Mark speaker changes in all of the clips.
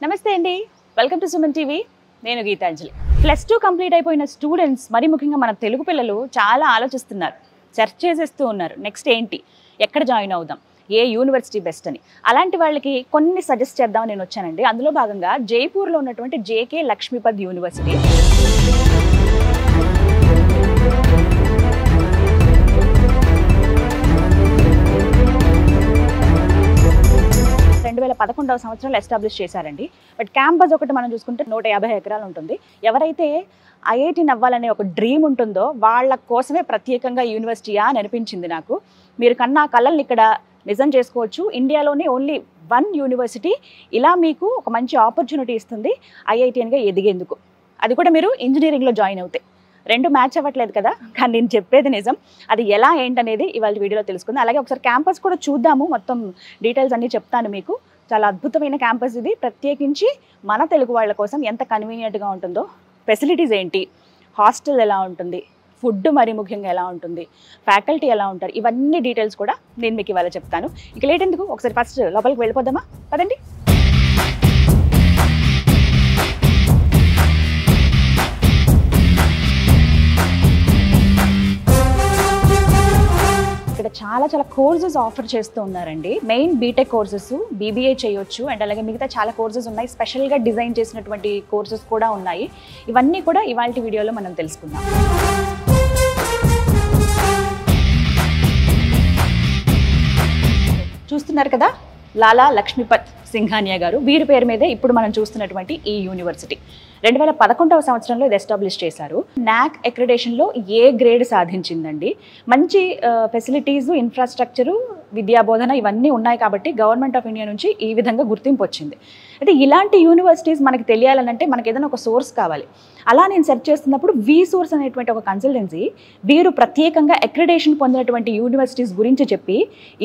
Speaker 1: నమస్తే అండి, welcome to Suman TV. నేను గీతాంజలి. +2 కంప్లీట్ అయిపోయిన స్టూడెంట్స్, మరి ముఖ్యంగా మన తెలుగు పిల్లలు చాలా ఆలోచిస్తున్నారు, సెర్చ్ చేసేస్తూ ఉన్నారు. నెక్స్ట్ ఏంటి, ఎక్కడ జాయిన్ అవుదాం, ఏ యూనివర్సిటీ బెస్ట్ అని. అలాంటి వాళ్ళకి కొన్ని సజెస్ట్ చేద్దామని నేను వచ్చానండి. అందులో భాగంగా జైపూర్లో ఉన్నటువంటి జేకే లక్ష్మీపద్ యూనివర్సిటీ. 2011వ సంవత్సరంలో ఎస్టాబ్లిష్ చేశారండి. బట్ క్యాంపస్ ఒకటి మనం చూసుకుంటే 150 ఎకరాలు ఉంటుంది. ఎవరైతే ఐఐటీని అవ్వాలనే ఒక డ్రీమ్ ఉంటుందో వాళ్ళ కోసమే ప్రత్యేకంగా యూనివర్సిటీయా అని అనిపించింది నాకు. మీరు కన్నా కళ్ళని ఇక్కడ నిజం చేసుకోవచ్చు. ఇండియాలోనే ఓన్లీ 1 యూనివర్సిటీ ఇలా మీకు ఒక మంచి ఆపర్చునిటీ ఇస్తుంది ఐఐటీఎన్గా ఎదిగేందుకు. అది కూడా మీరు ఇంజనీరింగ్లో జాయిన్ అవుతాయి. 2 మ్యాచ్ అవ్వట్లేదు కదా, కానీ నేను చెప్పేది నిజం. అది ఎలా ఏంటనేది ఇవాళ వీడియోలో తెలుసుకుందాం. అలాగే ఒకసారి క్యాంపస్ కూడా చూద్దాము, మొత్తం డీటెయిల్స్ అన్నీ చెప్తాను మీకు. చాలా అద్భుతమైన క్యాంపస్ ఇది. ప్రత్యేకించి మన తెలుగు వాళ్ళ కోసం ఎంత కన్వీనియంట్గా ఉంటుందో, ఫెసిలిటీస్ ఏంటి, హాస్టల్ ఎలా ఉంటుంది, ఫుడ్ మరి ముఖ్యంగా ఎలా ఉంటుంది, ఫ్యాకల్టీ ఎలా ఉంటారు, ఇవన్నీ డీటెయిల్స్ కూడా నేను మీకు ఇవాళ చెప్తాను. ఇక లేట్ ఎందుకు, ఒకసారి ఫస్ట్ లోపలికి వెళ్ళిపోదామా? పదండి. ఇక్కడ చాలా కోర్సెస్ ఆఫర్ చేస్తూ ఉన్నారండి. మెయిన్ బీటెక్ కోర్సెస్, బీబీఏ చేయొచ్చు, అండ్ అలాగే మిగతా చాలా కోర్సెస్ ఉన్నాయి. స్పెషల్గా డిజైన్ చేసినటువంటి కోర్సెస్ కూడా ఉన్నాయి. ఇవన్నీ కూడా ఇవాళ వీడియోలో మనం తెలుసుకుందాం. చూస్తున్నారు కదా, లాలా లక్ష్మీపద్ సింఘానియా గారు, వీరి పేరు మీదే ఇప్పుడు మనం చూస్తున్నటువంటి ఈ యూనివర్సిటీ 2011వ సంవత్సరంలో ఇది ఎస్టాబ్లిష్ చేశారు. నాక్ అక్రిడేషన్లో ఏ గ్రేడ్ సాధించిందండి. మంచి ఫెసిలిటీసు, ఇన్ఫ్రాస్ట్రక్చరు, విద్యాబోధన ఇవన్నీ ఉన్నాయి కాబట్టి గవర్నమెంట్ ఆఫ్ ఇండియా నుంచి ఈ విధంగా గుర్తింపు వచ్చింది. అయితే ఇలాంటి యూనివర్సిటీస్ మనకి తెలియాలనంటే మనకి ఏదైనా ఒక సోర్స్ కావాలి. అలా నేను సెర్చ్ చేస్తున్నప్పుడు V-Source అనేటువంటి ఒక కన్సల్టెన్సీ వీరు ప్రత్యేకంగా అక్రిడేషన్ పొందినటువంటి యూనివర్సిటీస్ గురించి చెప్పి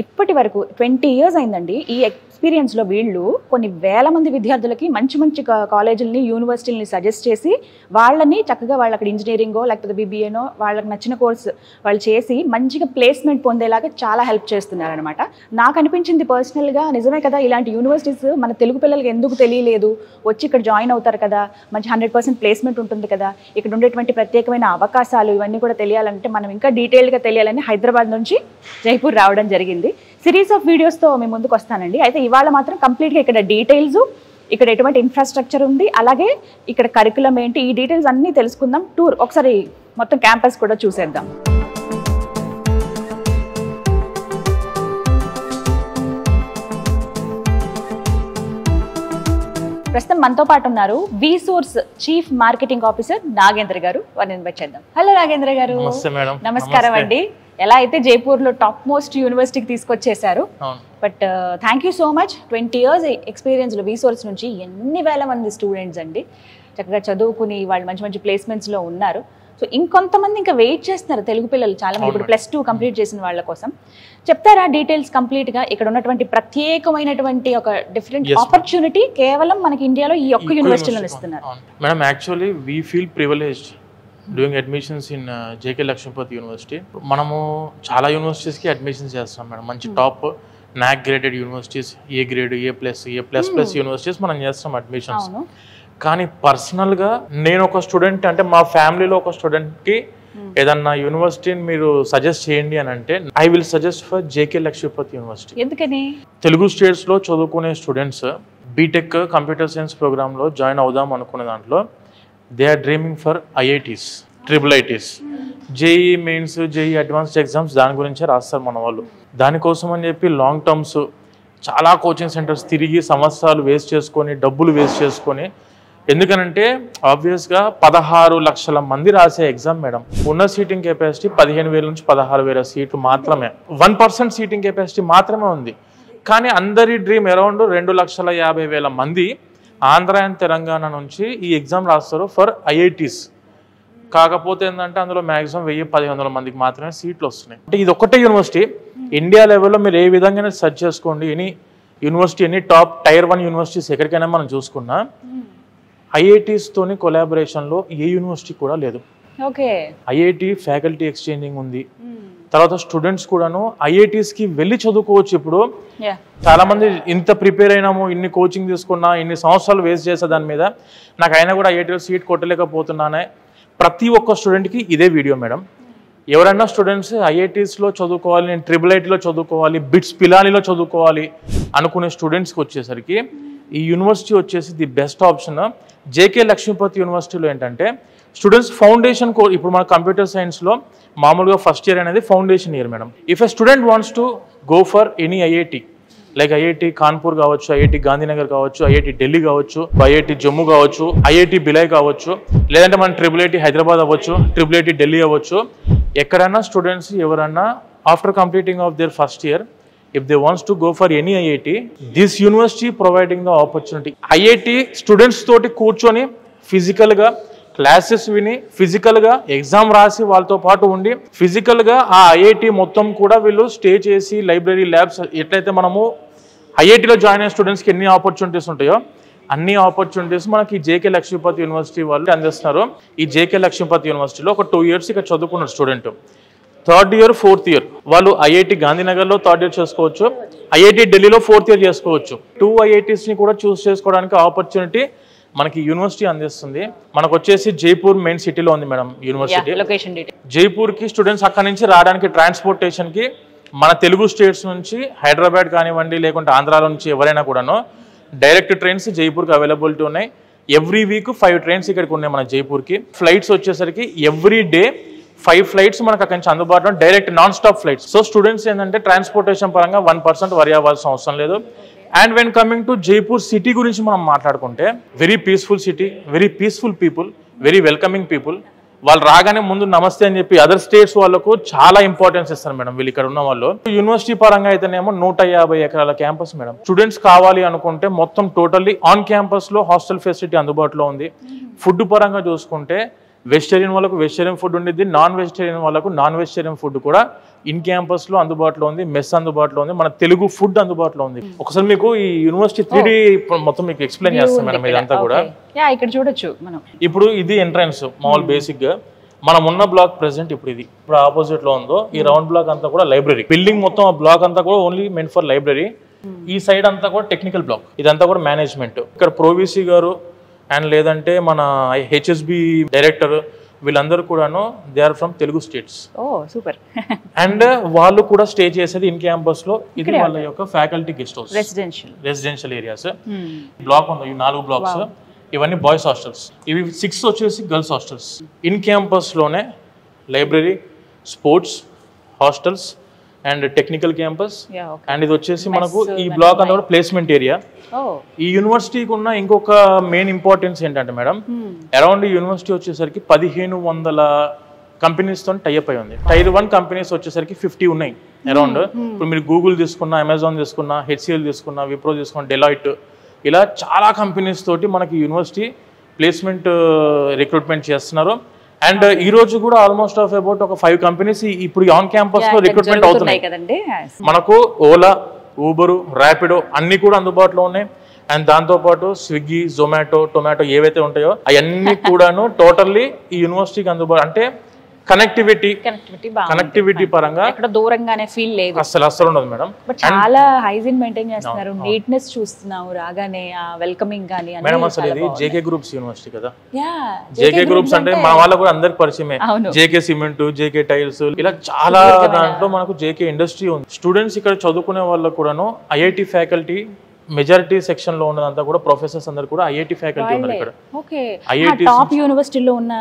Speaker 1: ఇప్పటి వరకు 20 years అయిందండి. ఈ ఎక్స్పీరియన్స్లో వీళ్ళు కొన్ని వేల మంది విద్యార్థులకి మంచి మంచి కాలేజీలని, యూనివర్సిటీలని సజెస్ట్ చేసి వాళ్ళని చక్కగా వాళ్ళు అక్కడ ఇంజనీరింగో లేకపోతే బీబీఏనో వాళ్ళకి నచ్చిన కోర్స్ వాళ్ళు చేసి మంచిగా ప్లేస్మెంట్ పొందేలాగా చాలా హెల్ప్ చేస్తున్నారనమాట. నాకు అనిపించింది పర్సనల్గా, నిజమే కదా, ఇలాంటి యూనివర్సిటీస్ మన తెలుగు పిల్లలకి ఎందుకు తెలియలేదు, వచ్చి ఇక్కడ జాయిన్ అవుతారు కదా, మంచి 100% ప్లేస్మెంట్ ఉంటుంది కదా, ఇక్కడ ఉండేటువంటి ప్రత్యేకమైన అవకాశాలు ఇవన్నీ కూడా తెలియాలంటే మనం ఇంకా డీటెయిల్గా తెలియాలని హైదరాబాద్ నుంచి జైపూర్ రావడం జరిగింది. సిరీస్ ఆఫ్ వీడియోస్తో మేము ముందుకు వస్తానండి. అయితే ఇవాళ మాత్రం కంప్లీట్గా ఇక్కడ డీటెయిల్స్, ఇక్కడ ఎటువంటి ఇన్ఫ్రాస్ట్రక్చర్ ఉంది, అలాగే ఇక్కడ కరికులం ఏంటి, ఈ డీటెయిల్స్ అన్నీ తెలుసుకుందాం. టూర్ ఒకసారి మొత్తం క్యాంపస్ కూడా చూసేద్దాం. ప్రస్తుతం మనతో పాటు ఉన్నారు V-Source chief marketing officer Nagendra గారు. వారిని ఇన్వైట్ చేద్దాం. హలో నాగేంద్ర గారు. నమస్కారం అండి. ఎలా అయితే జైపూర్లో టాప్ మోస్ట్ యూనివర్సిటీకి తీసుకొచ్చేసారు, but thank you so much. 20 years ఎక్స్పీరియన్స్లో V-Source నుంచి ఎన్ని వేల మంది స్టూడెంట్స్ అండి చక్కగా చదువుకుని వాళ్ళు మంచి మంచి ప్లేస్మెంట్స్లో ఉన్నారు. సో ఇంకొంతమంది ఇంకా వెయిట్ చేస్తున్నారు తెలుగు పిల్లలు చాలా మంది, ఇప్పుడు +2 కంప్లీట్ చేసిన వాళ్ళ కోసం. చెప్తారా డీటెయిల్స్ కంప్లీట్గా? ఇక్కడ ఉన్నటువంటి ప్రత్యేకమైనటువంటి ఒక డిఫరెంట్ ఆపర్చునిటీ కేవలం మనకి ఇండియాలో ఈ ఒక్క యూనివర్సిటీలో ఇస్తున్నారు.
Speaker 2: Madam, actually we feel privileged doing admissions in JK Lakshmipat university. మనము చాలా యూనివర్సిటీస్కి అడ్మిషన్స్ చేస్తాం మేడం. మంచి top NAAC graded universities, A grade, ఏ++ యూనివర్సిటీస్ మనం చేస్తాం అడ్మిషన్స్. కానీ పర్సనల్గా నేను ఒక స్టూడెంట్, అంటే మా ఫ్యామిలీలో ఒక స్టూడెంట్కి ఏదన్నా యూనివర్సిటీని మీరు సజెస్ట్ చేయండి అని అంటే I will suggest for JK Lakshmipat university.
Speaker 1: ఎందుకని?
Speaker 2: తెలుగు స్టేట్స్లో చదువుకునే స్టూడెంట్స్ బీటెక్ కంప్యూటర్ సైన్స్ ప్రోగ్రాంలో జాయిన్ అవుదాం అనుకునే దాంట్లో they are dreaming for IITs, IIITs, JEE mains, JEE advanced exams దాని గురించే రాస్తారు మన వాళ్ళు. దానికోసం అని చెప్పి లాంగ్ టర్మ్స్ చాలా కోచింగ్ సెంటర్స్ తిరిగి సంవత్సరాలు వేస్ట్ చేసుకొని, డబ్బులు వేస్ట్ చేసుకొని, ఎందుకనంటే ఆబ్వియస్గా 16 లక్షల మంది రాసే ఎగ్జామ్ మేడం. ఉన్న సీటింగ్ కెపాసిటీ 15,000 నుంచి 16,000 సీట్లు మాత్రమే. 1% సీటింగ్ కెపాసిటీ మాత్రమే ఉంది. కానీ అందరి డ్రీమ్ అరౌండ్ 2,50,000 మంది ఆంధ్ర అండ్ తెలంగాణ నుంచి ఈ ఎగ్జామ్ రాస్తారు ఫర్ IITs. కాకపోతే ఏంటంటే అందులో మ్యాక్సిమం 1,000-1,500 మందికి మాత్రమే సీట్లు వస్తున్నాయి. అంటే ఇది ఒక్కటే యూనివర్సిటీ. ఇండియా లెవెల్లో మీరు ఏ విధంగా సెర్చ్ చేసుకోండి, any university, any top Tier 1 universities ఎక్కడికైనా మనం చూసుకున్నా IITs తోని కొలాబరేషన్లో ఏ యూనివర్సిటీ కూడా లేదు.
Speaker 1: ఓకే.
Speaker 2: IIT ఫ్యాకల్టీ ఎక్స్చేంజింగ్ ఉంది, తర్వాత స్టూడెంట్స్ కూడాను ఐఐటీస్కి వెళ్ళి చదువుకోవచ్చు. ఇప్పుడు
Speaker 1: Yeah.
Speaker 2: చాలా మంది ఇంత ప్రిపేర్ అయినాము, ఇన్ని కోచింగ్ తీసుకున్నా, ఇన్ని సంవత్సరాలు వేస్ట్ చేసే దాని మీద నాకు అయినా కూడా ఐఐటీలో సీట్ కొట్టలేకపోతున్నానే. ప్రతి ఒక్క స్టూడెంట్కి ఇదే వీడియో మేడం. ఎవరైనా స్టూడెంట్స్ ఐఐటీస్లో చదువుకోవాలి, నేను IIITలో చదువుకోవాలి, బిట్స్ పిలానీలో చదువుకోవాలి అనుకునే స్టూడెంట్స్కి వచ్చేసరికి ఈ యూనివర్సిటీ వచ్చేసి the best option. JK Lakshmipat యూనివర్సిటీలో ఏంటంటే స్టూడెంట్స్ ఫౌండేషన్ కోర్స్, ఇప్పుడు మన కంప్యూటర్ సైన్స్లో మామూలుగా ఫస్ట్ ఇయర్ అనేది foundation year madam. If a student wants to go for any IIT, like IIT Kanpur కావచ్చు, ఐఐటి గాంధీనగర్ కావచ్చు, ఐఐటి ఢిల్లీ కావచ్చు, ఐఐటి జమ్మూ కావచ్చు, ఐఐటి బిలై కావచ్చు, లేదంటే మన IIIT హైదరాబాద్ అవ్వచ్చు, IIIT ఢిల్లీ అవ్వచ్చు. ఎక్కడైనా స్టూడెంట్స్ ఎవరన్నా after completing of their first year, if they wants to go for any IIT, this university providing the opportunity. IIT students తోటి కూర్చొని ఫిజికల్గా క్లాసెస్ విని, ఫిజికల్గా ఎగ్జామ్ రాసి వాళ్ళతో పాటు ఉండి, ఫిజికల్గా ఆ ఐఐటి మొత్తం కూడా వీళ్ళు స్టే చేసి లైబ్రరీ ల్యాబ్స్ ఎట్లయితే మనము ఐఐటిలో జాయిన్ అయిన స్టూడెంట్స్కి ఎన్ని ఆపర్చునిటీస్ ఉంటాయో అన్ని ఆపర్చునిటీస్ మనకి జేకే లక్ష్మీపతి యూనివర్సిటీ వాళ్ళు అందిస్తున్నారు. ఈ జేకే లక్ష్మీపతి యూనివర్సిటీలో ఒక 2 years ఇక్కడ చదువుకున్న student, 3rd year 4th year వాళ్ళు ఐఐటి గాంధీనగర్లో 3rd year చేసుకోవచ్చు, ఐఐటి ఢిల్లీలో 4th year చేసుకోవచ్చు. 2 IITsని కూడా చూస్ చేసుకోవడానికి ఆపర్చునిటీ మనకి యూనివర్సిటీ అందిస్తుంది. మనకు వచ్చేసి జైపూర్ మెయిన్ సిటీలో ఉంది మేడం యూనివర్సిటీ. జైపూర్కి స్టూడెంట్స్ అక్కడ నుంచి రావడానికి ట్రాన్స్పోర్టేషన్కి మన తెలుగు స్టేట్స్ నుంచి హైదరాబాద్ కానివ్వండి, లేకుంటే ఆంధ్రాలో నుంచి ఎవరైనా కూడాను డైరెక్ట్ ట్రైన్స్ జైపూర్కి అవైలబిలిటీ ఉన్నాయి. ఎవ్రీ వీక్ 5 trains ఇక్కడికి ఉన్నాయి మన జైపూర్కి. ఫ్లైట్స్ వచ్చేసరికి ఎవ్రీ డే 5 flights మనకు అక్కడి నుంచి అందుబాటులో, direct non stop flights. So students ఏంటంటే ట్రాన్స్పోర్టేషన్ పరంగా 1% వరి అవ్వాల్సిన అవసరం లేదు. And when coming to Jaipur city గురించి మనం మాట్లాడుకుంటే, very peaceful city, very peaceful people, very welcoming people. వాళ్ళు రాగానే ముందు నమస్తే అని చెప్పి అదర్ స్టేట్స్ వాళ్ళకు చాలా ఇంపార్టెన్స్ ఇస్తారు మేడం వీళ్ళు ఇక్కడ ఉన్న వాళ్ళు. యూనివర్సిటీ పరంగా అయితేనేమో 150 acres క్యాంపస్ మేడం. స్టూడెంట్స్ కావాలి అనుకుంటే మొత్తం టోటల్లీ ఆన్ క్యాంపస్ లో హాస్టల్ ఫెసిలిటీ అందుబాటులో ఉంది. ఫుడ్ పరంగా చూసుకుంటే వెజిటేరియన్ వాళ్ళకు వెజిటేరియన్ ఫుడ్ ఉండేది, నాన్ వెజిటేరియన్ వాళ్ళకు నాన్ వెజిటేరియన్ ఫుడ్ కూడా ఇన్ క్యాంపస్ లో అందుబాటులో ఉంది, మెస్ అందుబాటులో ఉంది, మన తెలుగు ఫుడ్ అందుబాటులో ఉంది. ఒకసారి మీకు ఈ యూనివర్సిటీ 3D మొత్తం మీకు ఎక్స్ప్లెయిన్ చేస్తాం మేడం ఇదంతా కూడా.
Speaker 1: ఇక్కడ చూడొచ్చు మనం.
Speaker 2: ఇప్పుడు ఇది ఎంట్రన్స్ మామూలు బేసిక్ గా మనం ఉన్న బ్లాక్ ప్రెసెంట్ ఇప్పుడు ఆపోజిట్ లో ఉందో ఈ రౌండ్ బ్లాక్ అంతా కూడా లైబ్రరీ. బిల్డింగ్ మొత్తం ఆ బ్లాక్ అంతా కూడా ఓన్లీ మెంట్ ఫర్ లైబ్రరీ. ఈ సైడ్ అంతా కూడా టెక్నికల్ బ్లాక్, ఇదంతా కూడా మేనేజ్మెంట్. ఇక్కడ ప్రోవిసి గారు అండ్ లేదంటే మన హెచ్ఎస్బి డైరెక్టర్ వీళ్ళందరూ కూడాను they are from Telugu states.
Speaker 1: Super.
Speaker 2: And వాళ్ళు కూడా స్టే చేసేది ఇన్ క్యాంపస్ లో. ఇది వాళ్ళ యొక్క faculty guest house, residential areas. Block ఉంది, ఈ 4 blocks ఇవన్నీ బాయ్స్ హాస్టల్స్, ఇవి 6 వచ్చేసి గర్ల్స్ హాస్టల్స్. ఇన్ క్యాంపస్ లోనే library, sports, hostels and technical campus. And ఇది వచ్చేసి మనకు ఈ బ్లాక్ అంతా కూడా ప్లేస్మెంట్ ఏరియా. ఈ యూనివర్సిటీకి ఉన్న ఇంకొక మెయిన్ ఇంపార్టెన్స్ ఏంటంటే మేడం, అరౌండ్ ఈ యూనివర్సిటీ వచ్చేసరికి 1500 కంపెనీస్ తో టైఅప్ అయి ఉంది. Tier 1 కంపెనీస్ వచ్చేసరికి 50 ఉన్నాయి అరౌండ్. ఇప్పుడు మీరు గూగుల్ తీసుకున్నా, అమెజాన్ తీసుకున్నా, HCL తీసుకున్నా, విప్రో తీసుకున్నా, డెలాయిట్, ఇలా చాలా కంపెనీస్ తోటి మనకి యూనివర్సిటీ ప్లేస్మెంట్ రిక్రూట్మెంట్ చేస్తున్నారు. అండ్ ఈ రోజు కూడా ఆల్మోస్ట్ ఆఫ్ అబౌట్ ఒక 5 కంపెనీస్ ఇప్పుడు ఆన్ క్యాంపస్ లో రిక్రూట్మెంట్ అవుతున్నాయి. మనకు ఓలా, ఊబరు, ర్యాపిడో అన్ని కూడా అందుబాటులో ఉన్నాయి. అండ్ దాంతోపాటు స్విగ్గీ, జొమాటో, టొమాటో ఏవైతే ఉంటాయో అవన్నీ కూడాను టోటల్లీ ఈ యూనివర్సిటీకి అందుబాటు. అంటే కనెక్టివిటీ పరంగా
Speaker 1: ఎక్కడ దూరంగానే ఫీల్ లేదు,
Speaker 2: అసలు ఉండదు మేడం.
Speaker 1: చాలా హైజీన్ మెయింటైన్ చేస్తున్నారు, నీట్నెస్ చూస్తున్నాము రాగానే, వెల్కమింగ్ గానీ.
Speaker 2: మేడం అసలు ఇది జేకే గ్రూప్స్ యూనివర్సిటీ కదా. జేకే గ్రూప్స్ అంటే మా వాళ్ళ కూడా అందరికి పరిచయమే. జేకే సిమెంట్, జేకే టైల్స్, ఇలా చాలా దాంట్లో మనకు జేకే ఇండస్ట్రీ ఉంది. స్టూడెంట్స్ ఇక్కడ చదువుకునే వాళ్ళకు కూడాను ఐఐటి ఫ్యాకల్టీ మెజారిటీ సెక్షన్ లో ఉన్నదంతా కూడా ప్రొఫెసర్స్ అందరు కూడా ఐఐటి ఫ్యాకల్టీ ఉన్నారు ఇక్కడ.
Speaker 1: ఐఐటి టాప్ యూనివర్సిటీలో ఉన్న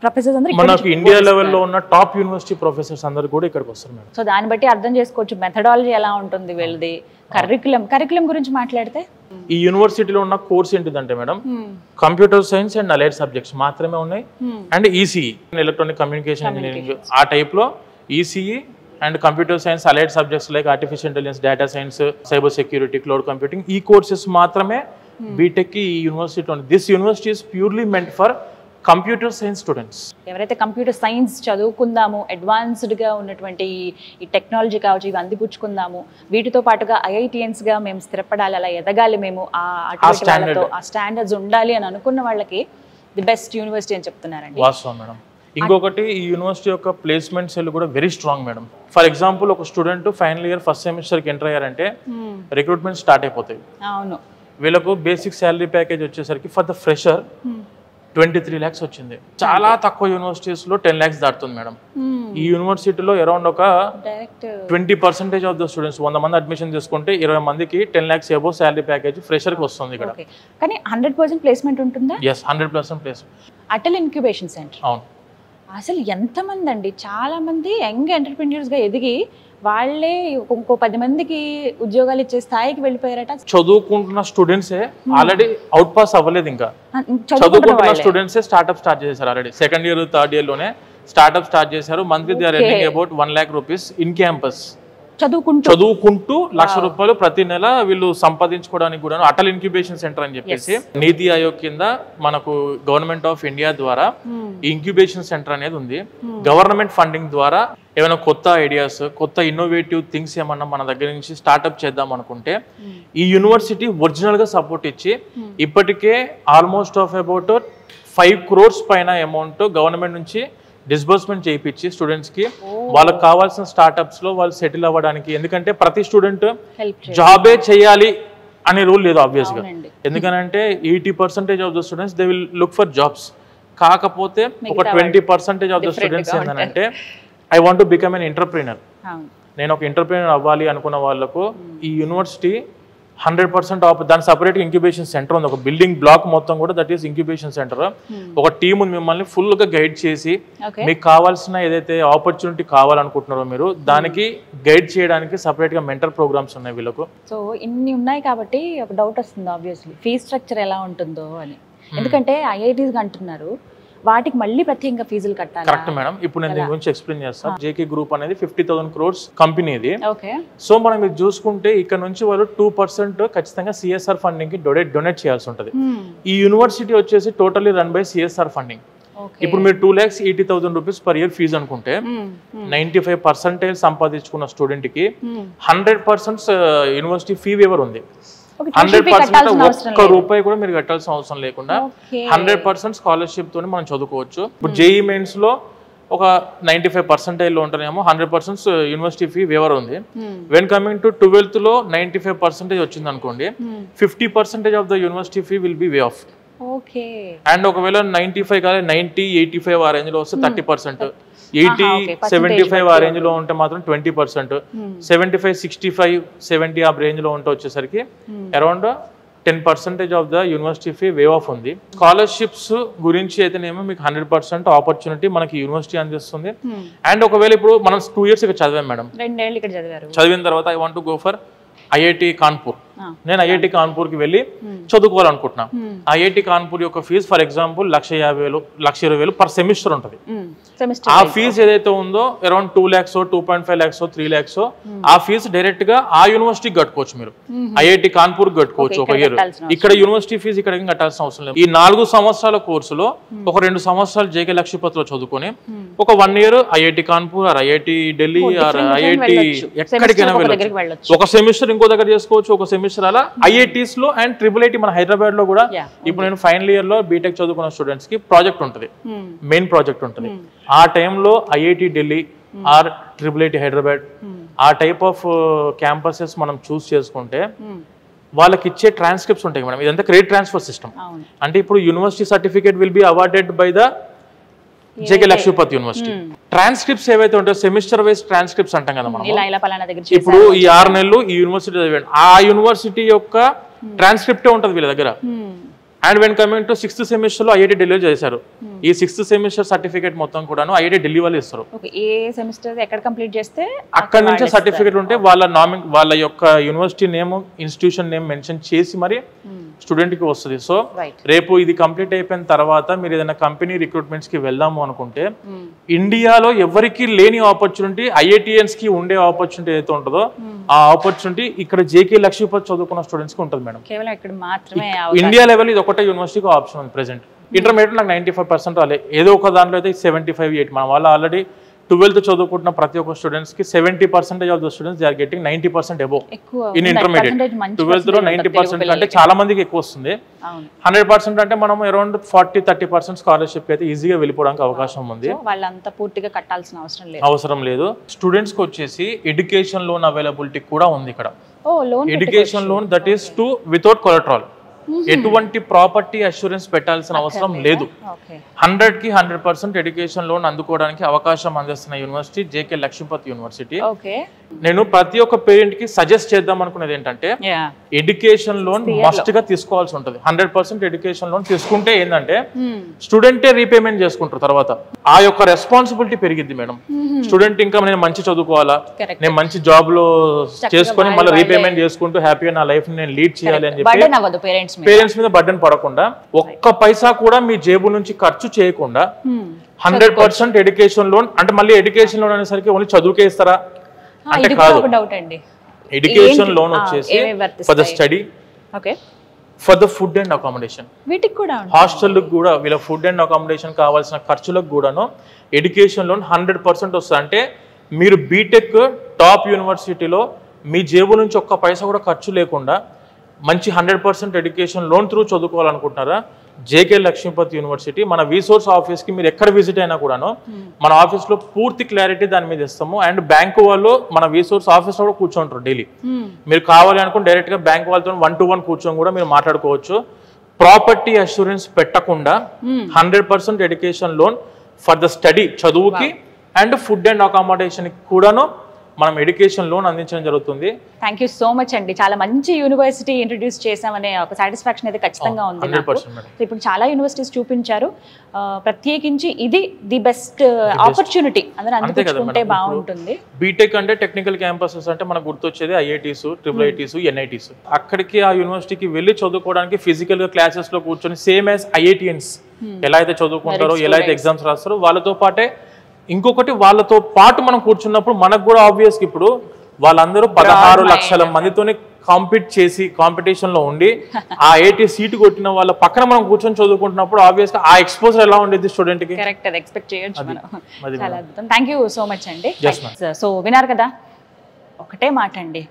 Speaker 1: ప్రొఫెసర్స్ అందరూ,
Speaker 2: మనకు ఇండియా లెవెల్లో ఉన్న టాప్ యూనివర్సిటీ ప్రొఫెసర్స్ అందరు కూడా ఇక్కడికి వస్తారు మేడం.
Speaker 1: సో దాన్ని బట్టి అర్థం చేసుకోవచ్చు మెథడాలజీ ఎలా ఉంటుంది వీళ్ళది. కరికులం గురించి మాట్లాడితే
Speaker 2: ఈ యూనివర్సిటీలో ఉన్న కోర్స్ ఏంటిదంటే madam, computer science and allied subjects మాత్రమే ఉన్నాయి. And ECE, electronic communication engineering, ఆ టైప్ లో ECE and computer science allied subjects like artificial intelligence, data science, cyber security, cloud computing, ఈ కోర్సెస్ మాత్రమే బీటెక్ ఈ యూనివర్సిటీ ఉంది. This university is purely meant for computer science students.
Speaker 1: ఎవరైతే computer science చదువుకుందాము, అడ్వాన్స్డ్గా ఉన్నటువంటి ఈ technology కావచ్చు ఇవి అందిపుచ్చుకుందాము, వీటితో పాటుగా ఐఐటియన్స్గా మేము స్థిరపడాలి, అలా ఎదగాలి మేము, ఆ స్టాండర్డ్స్ ఉండాలి అని అనుకున్న వాళ్ళకి ది బెస్ట్ యూనివర్సిటీ అని చెప్తున్నారండి.
Speaker 2: వాస్తవం మేడం. ఇంకొకటి ఈ యూనివర్సిటీ యొక్క ప్లేస్మెంట్ సెల్ కూడా very strong madam. For example ఒక స్టూడెంట్ ఫైనల్ ఇయర్ ఫస్ట్ సెమిస్టర్కి ఎంటర్ అయ్యారంటే రిక్రూట్మెంట్ స్టార్ట్ అయిపోతాయి.
Speaker 1: అవును,
Speaker 2: వీళ్ళకు బేసిక్ శాలరీ ప్యాకేజ్ వచ్చేసరికి ఫర్ ద ఫ్రెషర్ 23 lakhs వచ్చింది. చాలా తక్కువ యూనివర్సిటీస్లో 10 lakhs దాటుతుంది మేడం. ఈ యూనివర్సిటీలో అరౌండ్ ఒక 20% ఆఫ్ ద స్టూడెంట్స్ 100 మంది అడ్మిషన్ చేసుకుంటే 20 మందికి 10 lakhs అబోవ్ శాలరీ ప్యాకేజ్ ఫ్రెషర్కి వస్తుంది ఇక్కడ.
Speaker 1: కానీ 100% ప్లేస్మెంట్ ఉంటుందా?
Speaker 2: Yes, 100% placement.
Speaker 1: Atal incubation centre
Speaker 2: అవును.
Speaker 1: అసలు ఎంతమంది అండి, చాలా మంది యంగ్ ఎంటర్ప్రెన్యూర్స్గా ఎదిగి వాళ్ళే ఇంకో 10 మందికి ఉద్యోగాలు ఇచ్చే స్థాయికి వెళ్ళిపోయారట.
Speaker 2: చదువుకుంటున్న స్టూడెంట్సే ఆల్రెడీ అవుట్ పాస్ అవ్వలేదు, ఇంకా చదువుకుంటున్న స్టూడెంట్సే స్టార్ట్అప్ స్టార్ట్ చేశారు. Already second year third year లోనే స్టార్ట్అప్ స్టార్ట్ చేశారు. Monthly they are earning about 1 lakh rupees in campus. చదువుకుంటూ ₹1,00,000 ప్రతి నెల వీళ్ళు సంపాదించుకోవడానికి కూడా అటల్ ఇంక్యుబేషన్ సెంటర్ అని చెప్పేసి నీతి ఆయోగ్ కింద మనకు గవర్నమెంట్ ఆఫ్ ఇండియా ద్వారా ఈ ఇంక్యుబేషన్ సెంటర్ అనేది ఉంది. గవర్నమెంట్ ఫండింగ్ ద్వారా ఏమైనా కొత్త ఐడియాస్, కొత్త ఇన్నోవేటివ్ థింగ్స్ ఏమన్నా మన దగ్గర నుంచి స్టార్ట్అప్ చేద్దాం అనుకుంటే ఈ యూనివర్సిటీ ఒరిజినల్ గా సపోర్ట్ ఇచ్చి ఇప్పటికే ఆల్మోస్ట్ ఆఫ్ అబౌట్ 5 crores పైన అమౌంట్ గవర్నమెంట్ నుంచి డిస్బర్స్మెంట్ చేయించి స్టూడెంట్స్ కి వాళ్ళకి కావాల్సిన స్టార్ట్అప్స్ లో వాళ్ళు సెటిల్ అవ్వడానికి. ఎందుకంటే ప్రతి స్టూడెంట్ జాబే చేయాలి అనే రూల్ లేదు ఆబ్వియస్ గా. ఎందుకంటే 80% of the students they will look for jobs. కాకపోతే ఒక 20% ఆఫ్ ద స్టూడెంట్స్ ఏంటంటే I want to become an entrepreneur, నేను ఒక ఎంటర్ప్రీనర్ అవ్వాలి అనుకున్న వాళ్ళకు ఈ యూనివర్సిటీ 100% ఆఫ్ దాని సపరేట్ ఇంక్యుబేషన్ సెంటర్ ఉంది. ఒక బిల్డింగ్ బ్లాక్ మొత్తం కూడా దట్ ఈస్ ఇంక్యుబేషన్ సెంటర్. ఒక టీమ్ ఉంది మిమ్మల్ని ఫుల్ గా గైడ్ చేసి మీకు కావాల్సిన ఏదైతే ఆపర్చునిటీ కావాలనుకుంటున్నారో మీరు దానికి గైడ్ చేయడానికి సపరేట్ గా మెంటర్ ప్రోగ్రామ్స్ ఉన్నాయి వీళ్ళకు.
Speaker 1: సో ఇన్ని ఉన్నాయి కాబట్టి ఒక డౌట్ వస్తుంది ఆబ్వియస్లీ, ఫీజ్ స్ట్రక్చర్ ఎలా ఉంటుందో అని. ఎందుకంటే ఐఐటీస్ అంటున్నారు వాటికి మళ్ళీ ప్రత్యేకంగా ఫీజులు కట్టాలి.
Speaker 2: కరెక్ట్ మేడం, ఇప్పుడు నేను దీని గురించి ఎక్స్ప్లెయిన్ చేస్తాను. జేకే గ్రూప్ అనేది 50,000 crores కంపెనీ ఇది. సో మనం ఇది చూసుకుంటే ఇక్కడ నుంచి వాళ్ళు 2% ఖచ్చితంగా సిఎస్ఆర్ ఫండింగ్ కి డొనేట్ చేయాల్సి ఉంటుంది. ఈ యూనివర్సిటీ వచ్చేసి totally run by CSR funding. ఇప్పుడు మీరు 2,80,000 rupees పర్ ఇయర్ ఫీజు అనుకుంటే 95% సంపాదించుకున్న స్టూడెంట్ కి 100% యూనివర్సిటీ ఫీ వేవర్ ఉంది. 100% ఒక్క రూపాయి కూడా మీరు కట్టాల్సిన అవసరం లేకుండా 100% స్కాలర్షిప్ తోనే మనం చదువుకోవచ్చు. ఇప్పుడు జేఈ మెయిన్స్ లో ఒక 95% లో ఉంటేనేమో 100% యూనివర్సిటీ ఫీ వేవర్ ఉంది. వెన్ కమింగ్ టు 12th లో 95% వచ్చింది అనుకోండి, 50% of the university fee will be way of. And ఒకవేళ 95 కాదు 90, 85 ఆ రేంజ్ లో వస్తే 30%, 80, 75 ఆ రేంజ్ లో ఉంటే మాత్రం 20%, 75, 65, 70 ఆ రేంజ్ లో ఉంటే వచ్చేసరికి around 10% of the university fee wave of ఉంది. స్కాలర్షిప్స్ గురించి అయితేనేమో మీకు 100% ఆపర్చునిటీ మనకి యూనివర్సిటీ అందిస్తుంది. అండ్ ఒకవేళ ఇప్పుడు మనం 2 years ఇక్కడ చదివాం మేడం,
Speaker 1: 2 ఏళ్ళు ఇక్కడ చదివారు,
Speaker 2: చదివిన తర్వాత I want to go for IIT Kanpur. నేను ఐఐటి కాన్పూర్ కి వెళ్ళి చదువుకోవాలనుకుంటున్నా. ఐఐటి కాన్పూర్ యొక్క fee for example 1,50,000, 1,20,000 per semester ఉంటుంది. ఆ ఫీజు ఏదైతే ఉందో అరౌండ్ 2 lakhs, 2.5 lakhs, 3 lakhs ఆ ఫీజు డైరెక్ట్ గా ఆ యూనివర్సిటీకి కట్టుకోవచ్చు. మీరు ఐఐటి కాన్పూర్ కట్టుకోవచ్చు ఒక ఇయర్. ఇక్కడ యూనివర్సిటీ ఫీజు ఇక్కడ కట్టాల్సిన అవసరం లేదు. ఈ 4 సంవత్సరాల కోర్సులో ఒక 2 సంవత్సరాలు జేకే లక్ష్మీపతిలో చదువుకొని ఒక 1 year IIT Kanpur or IIT Delhi or IIT ఎక్కడికైనా వెళ్ళొచ్చు. ఒక సెమిస్టర్ ఇంకో దగ్గర చేసుకోవచ్చు, ఒక సెమిస్టర్ అలా ఐఐటీస్ లో. అండ్ ట్రిపుల్ మన హైదరాబాద్ లో కూడా ఇప్పుడు నేను ఫైనల్ ఇయర్ లో బీటెక్ చదువుకున్న స్టూడెంట్స్ కి ప్రాజెక్ట్ ఉంటుంది, మెయిన్ ప్రాజెక్ట్ ఉంటుంది. ఆ టైంలో IIT Delhi or triple Hyderabad ఆ టైప్ ఆఫ్ క్యాంపసెస్ మనం చూస్ చేసుకుంటే వాళ్ళకి ఇచ్చే ట్రాన్స్క్రిప్ట్స్ ఉంటాయి మేడం. ఇదంతా క్రెడిట్ ట్రాన్స్ఫర్ సిస్టమ్. అంటే ఇప్పుడు university certificate will be awarded by the JK Lakshmipati university. Transcripts ఏవైతే ఉంటాయో సెమిస్టర్ వైజ్ ట్రాన్స్క్రిప్ట్స్ అంటాం కదా మనం. ఇప్పుడు ఈ 6 నెలలు ఈ యూనివర్సిటీ చదివాడు, ఆ యూనివర్సిటీ యొక్క ట్రాన్స్క్రిప్టే ఉంటుంది వీళ్ళ దగ్గర. And when coming to 6th semester లో ఐఐటి ఢిల్లీ చేశారు. ఈ 6th semester సర్టిఫికేట్ మొత్తం కూడా ఐఐటి ఢిల్లీ వాళ్ళు ఇస్తారు. అక్కడ నుంచి సర్టిఫికేట్ ఉంటే వాళ్ళ యొక్క university name, institution name mention చేసి మరి స్టూడెంట్ కి వస్తుంది. సో రేపు ఇది కంప్లీట్ అయిపోయిన తర్వాత మీరు ఏదైనా కంపెనీ రిక్రూట్మెంట్స్ కి వెళ్దాము అనుకుంటే ఇండియాలో ఎవరికి లేని ఆపర్చునిటీ ఐఐటిఎన్స్ కి ఉండే ఆపర్చునిటీ ఏదైతే ఉంటుందో ఆ ఆపర్చునిటీ ఇక్కడ జేకే లక్ష్మీపతి చదువుకున్న స్టూడెంట్స్ కి ఉంటుంది మేడం. ఇండియా లెవెల్ ఇది ఒకటే యూనివర్సిటీకి ఆప్షన్ ఉంది ప్రెసెంట్. ఇంటర్మీడియట్ నాకు 95% రాలే, ఏదో ఒక దాంట్లో అయితే 75, 80. మన వాళ్ళు ఆల్రెడీ 12th చదువుకుంటున్న ప్రతి ఒక్క స్టూడెంట్స్ కి 70% of the students they are getting 90% above in intermediate. 12th లో 90% అంటే చాలా మందికి ఎక్కువ వస్తుంది. 100% అంటే మనం అరౌండ్ 40-30% స్కాలర్షిప్ అయితే ఈజీగా వెళ్ళిపోవడానికి అవకాశం ఉంది.
Speaker 1: వాళ్ళంతా పూర్తిగా కట్టాల్సిన అవసరం
Speaker 2: లేదు. స్టూడెంట్స్ కి వచ్చేసి ఎడ్యుకేషన్ లోన్ అవైలబిలిటీ కూడా ఉంది ఇక్కడ. Education loan that is to without collateral, ఎటువంటి ప్రాపర్టీ అష్యూరెన్స్ పెట్టాల్సిన అవసరం లేదు. 100కి 100% ఎడ్యుకేషన్ లోన్ అందుకోవడానికి అవకాశం అందిస్తున్న యూనివర్సిటీ జేకే లక్ష్మీపతి యూనివర్సిటీ. నేను ప్రతి ఒక్క పేరెంట్ కి సజెస్ట్ చేద్దాం అనుకునేది ఏంటంటే ఎడ్యుకేషన్ లోన్ మస్ట్ గా తీసుకోవాల్సి ఉంటుంది. 100% ఎడ్యుకేషన్ లోన్ తీసుకుంటే ఏంటంటే స్టూడెంటే రీపేమెంట్ చేసుకుంటారు. తర్వాత ఆ యొక్క రెస్పాన్సిబిలిటీ పెరిగిద్ది మేడం. స్టూడెంట్ ఇంకా నేను మంచి చదువుకోవాలా, నేను మంచి జాబ్ లో చేసుకొని మళ్ళీ రీపేమెంట్ చేసుకుంటూ హ్యాపీగా నా లైఫ్ నేను లీడ్ చేయాలి అని చెప్పి పేరెంట్స్ మీద బర్డెన్ పడకుండా, ఒక్క పైసా కూడా మీ జేబు నుంచి ఖర్చు చేయకుండా 100% ఎడ్యుకేషన్ లోన్. అంటే మళ్ళీ ఎడ్యుకేషన్ లోన్ అనేసరికి ఓన్లీ చదువుకే ఇస్తారా అంటే కాదు. ఎడ్యుకేషన్ లోన్ వచ్చేసి for the study, for the food and accommodation, hostel కూడా వీళ్ళ ఫుడ్ అండ్ అకామిడేషన్ కావాల్సిన ఖర్చులకు కూడాను ఎడ్యుకేషన్ లోన్ 100% వస్తుంది. అంటే మీరు బీటెక్ టాప్ యూనివర్సిటీలో మీ జేబు నుంచి ఒక్క పైసా కూడా ఖర్చు లేకుండా మంచి 100% ఎడ్యుకేషన్ లోన్ త్రూ చదువుకోవాలనుకుంటున్నారా, జేకే లక్ష్మీపతి యూనివర్సిటీ మన రీసోర్స్ ఆఫీస్కి మీరు ఎక్కడ విజిట్ అయినా కూడాను మన ఆఫీస్లో పూర్తి క్లారిటీ దాని మీద ఇస్తాము. అండ్ బ్యాంకు వాళ్ళు మన రీసోర్స్ ఆఫీస్లో కూడా కూర్చోంటారు డైలీ. మీరు కావాలి అనుకుని డైరెక్ట్గా బ్యాంక్ వాళ్ళతో 1-to-1 కూర్చొని కూడా మీరు మాట్లాడుకోవచ్చు. ప్రాపర్టీ అష్యూరెన్స్ పెట్టకుండా 100% education loan for the study, చదువుకి అండ్ ఫుడ్ అండ్ అకామిడేషన్ కూడాను మనం ఎడ్యుకేషన్ లోన్ అందించడం జరుగుతుంది.
Speaker 1: థ్యాంక్ యూ సో మచ్ అండి. చాలా మంచి యూనివర్సిటీ ఇంట్రడ్యూస్ చేసామనే ఒక సాటిస్ఫాక్షన్ అయితే ఖచ్చితంగా ఉంది. ఇప్పుడు చాలా యూనివర్సిటీస్ చూపించారు, ప్రత్యేకించి ఇది ది బెస్ట్ ఆపర్చునిటీ అందరూ అందుకుంటే బాగుంటుంది.
Speaker 2: బీటెక్ అంటే టెక్నికల్ క్యాంపసెస్ అంటే మనకు గుర్తొచ్చేది ఐఐటీస్, IITs, NITs. అక్కడికి ఆ యూనివర్సిటీకి వెళ్ళి చదువుకోవడానికి ఫిజికల్ గా క్లాసెస్ లో కూర్చొని సేమ్ యాజ్ ఐఐటియన్స్ ఎలా అయితే చదువుకుంటారో, ఎలా అయితే ఎగ్జామ్స్ రాస్తారో వాళ్ళతో పాటే ఇంకొకటి వాళ్ళతో పాటు మనం కూర్చున్నప్పుడు మనకు కూడా ఆబ్వియస్గా ఇప్పుడు వాళ్ళందరూ 16 లక్షల మందితోనే కాంపీట్ చేసి కాంపిటీషన్ లో ఉండి ఆ 80 సీటు కొట్టిన వాళ్ళ పక్కన మనం కూర్చొని చదువుకుంటున్నప్పుడు ఆబ్వియస్గా ఆ ఎక్స్పోజర్ ఎలా ఉండేది స్టూడెంట్ కి.
Speaker 1: కరెక్ట్, అది ఎక్స్పెక్ట్ చేయొచ్చు మనం. చాలా అద్భుతం. థ్యాంక్ యూ సో మచ్ అండి. సో విన్నారు కదా, ఒకటే మాట అండి,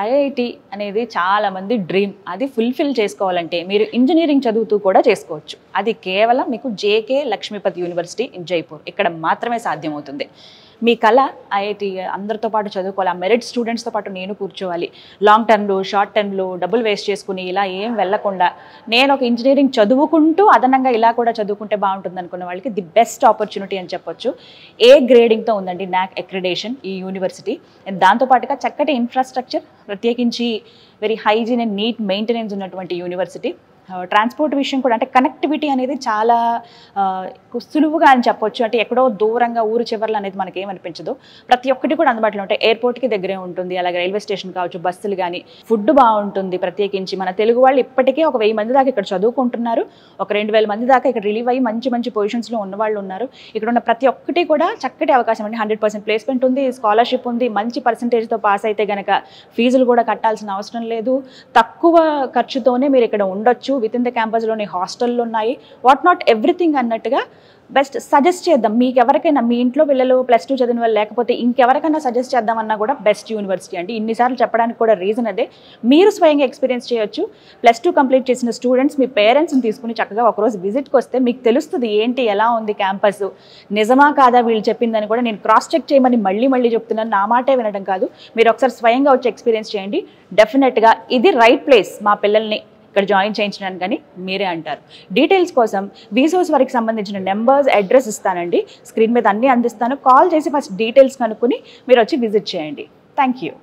Speaker 1: ఐఐటి అనేది చాలామంది డ్రీమ్. అది ఫుల్ఫిల్ చేసుకోవాలంటే మీరు ఇంజనీరింగ్ చదువుతూ కూడా చేసుకోవచ్చు. అది కేవలం మీకు JK Lakshmipati university in Jaipur ఇక్కడ మాత్రమే సాధ్యమవుతుంది. మీ కళ ఐఐటి అందరితో పాటు చదువుకోవాలి, ఆ మెరిట్ స్టూడెంట్స్తో పాటు నేను కూర్చోవాలి, లాంగ్ టర్మ్లో షార్ట్ టర్మ్లో డబ్బులు వేస్ట్ చేసుకుని ఇలా ఏం వెళ్ళకుండా నేను ఒక ఇంజనీరింగ్ చదువుకుంటూ అదనంగా ఇలా కూడా చదువుకుంటే బాగుంటుంది అనుకున్న వాళ్ళకి ది బెస్ట్ ఆపర్చునిటీ అని చెప్పొచ్చు. ఏ గ్రేడింగ్తో ఉందండి నాక్ అక్రిడేషన్ ఈ యూనివర్సిటీ. దాంతోపాటుగా చక్కటి ఇన్ఫ్రాస్ట్రక్చర్, ప్రత్యేకించి very hygiene and neat maintenance ఉన్నటువంటి యూనివర్సిటీ. ట్రాన్స్పోర్ట్ విషయం కూడా అంటే కనెక్టివిటీ అనేది చాలా సులువుగా అని చెప్పొచ్చు. అంటే ఎక్కడో దూరంగా ఊరు చివర్లు అనేది మనకి ఏమనిపించదు, ప్రతి ఒక్కటి కూడా అందుబాటులో ఉంటాయి. ఎయిర్పోర్ట్కి దగ్గరే ఉంటుంది, అలాగే రైల్వే స్టేషన్ కావచ్చు, బస్సులు కానీ, ఫుడ్ బాగుంటుంది. ప్రత్యేకించి మన తెలుగు వాళ్ళు ఇప్పటికే ఒక 1000 మంది దాకా ఇక్కడ చదువుకుంటున్నారు, ఒక 2000 మంది దాకా ఇక్కడ రిలీవ్ అయ్యి మంచి మంచి పొజిషన్స్లో ఉన్నవాళ్ళు ఉన్నారు. ఇక్కడ ఉన్న ప్రతి ఒక్కటి కూడా చక్కటి అవకాశం అండి. 100% ప్లేస్మెంట్ ఉంది, స్కాలర్షిప్ ఉంది, మంచి పర్సంటేజ్తో పాస్ అయితే కనుక ఫీజులు కూడా కట్టాల్సిన అవసరం లేదు, తక్కువ ఖర్చుతోనే మీరు ఇక్కడ ఉండొచ్చు. విత్ ఇన్ ద క్యాంపస్లోని హాస్టల్లో ఉన్నాయి, వాట్ నాట్ ఎవ్రీథింగ్ అన్నట్టుగా బెస్ట్ సజెస్ట్ చేద్దాం. మీకు ఎవరికైనా మీ ఇంట్లో పిల్లలు +2 చదివిన వాళ్ళు లేకపోతే ఇంకెవరికైనా సజెస్ట్ చేద్దామన్నా కూడా బెస్ట్ యూనివర్సిటీ అండి. ఇన్నిసార్లు చెప్పడానికి కూడా రీజన్ అదే. మీరు స్వయంగా ఎక్స్పీరియన్స్ చేయొచ్చు. +2 కంప్లీట్ చేసిన స్టూడెంట్స్ మీ పేరెంట్స్ని తీసుకుని చక్కగా ఒకరోజు విజిట్కి వస్తే మీకు తెలుస్తుంది ఏంటి, ఎలా ఉంది క్యాంపస్, నిజమా కాదా వీళ్ళు చెప్పిందని కూడా నేను క్రాస్ చెక్ చేయమని మళ్ళీ చెప్తున్నాను. నా మాటే వినడం కాదు, మీరు ఒకసారి స్వయంగా వచ్చి ఎక్స్పీరియన్స్ చేయండి. డెఫినెట్గా ఇది రైట్ ప్లేస్ మా పిల్లల్ని ఇక్కడ జాయిన్ చేయించడానికి కానీ మీరే అంటారు. డీటెయిల్స్ కోసం వీసోస్ వరకు సంబంధించిన నెంబర్స్, అడ్రస్ ఇస్తానండి, స్క్రీన్ మీద అన్నీ అందిస్తాను. కాల్ చేసి ఫస్ట్ డీటెయిల్స్ కనుక్కొని మీరు వచ్చి విజిట్ చేయండి. Thank you.